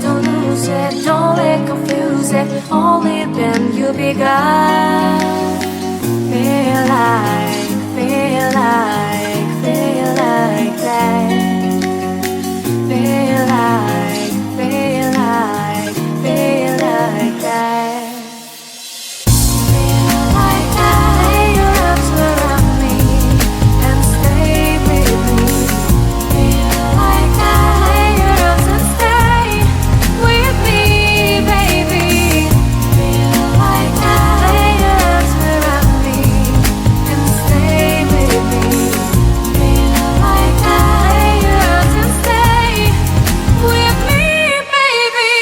don't lose it, don't let confuse it. Only then you begun. Feel like that. Feel like that. Feel like that. Lay your arms around me and stay with me. Feel like that. Lay your arms and stay with me, baby. Feel like that. Lay your arms around me and stay with me. Feel like that. Lay your arms and stay with me, baby.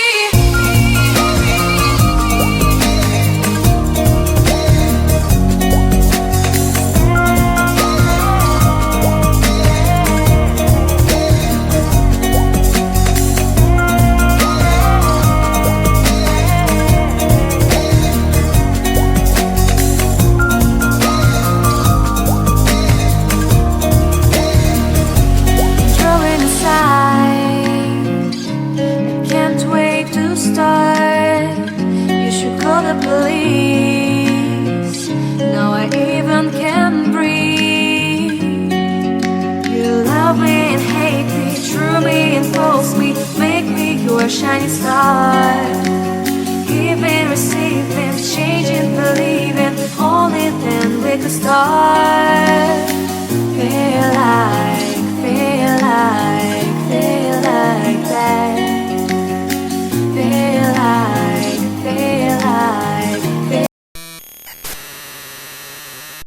Drawing aside, I can't wait to start. You should call the police. Now I even can breathe. You love me and hate me, true me and false me, make me your shining star. Giving, receiving, changing, believing, only then we could start. Feel